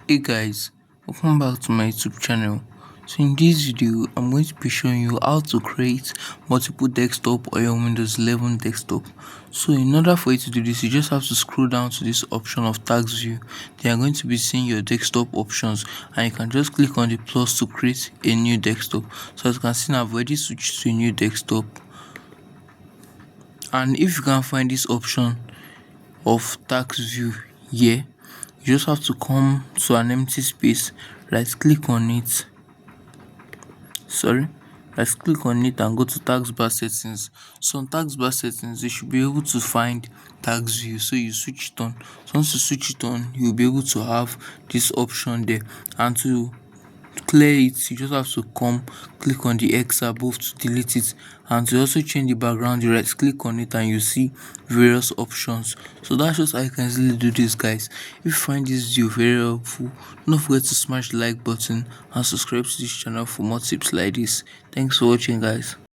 Hey guys, welcome back to my YouTube channel. So in this video, I'm going to be showing you how to create multiple desktop or your Windows 11 desktop. So in order for you to do this, you just have to scroll down to this option of task view. Then you're going to be seeing your desktop options, and you can just click on the plus to create a new desktop. So as you can see now, I've already switched to a new desktop. And if you can't find this option of task view here, you just have to come to an empty space, right click on it, and go to taskbar settings. So on taskbar settings, you should be able to find task view, so you switch it on. So once you switch it on, you'll be able to have this option there. And to clear it, you just have to come click on the X above to delete it. And to also change the background, you right click on it and you see various options. So that's just how you can easily do this, guys. If you find this video very helpful, don't forget to smash the like button and subscribe to this channel for more tips like this. Thanks for watching, guys.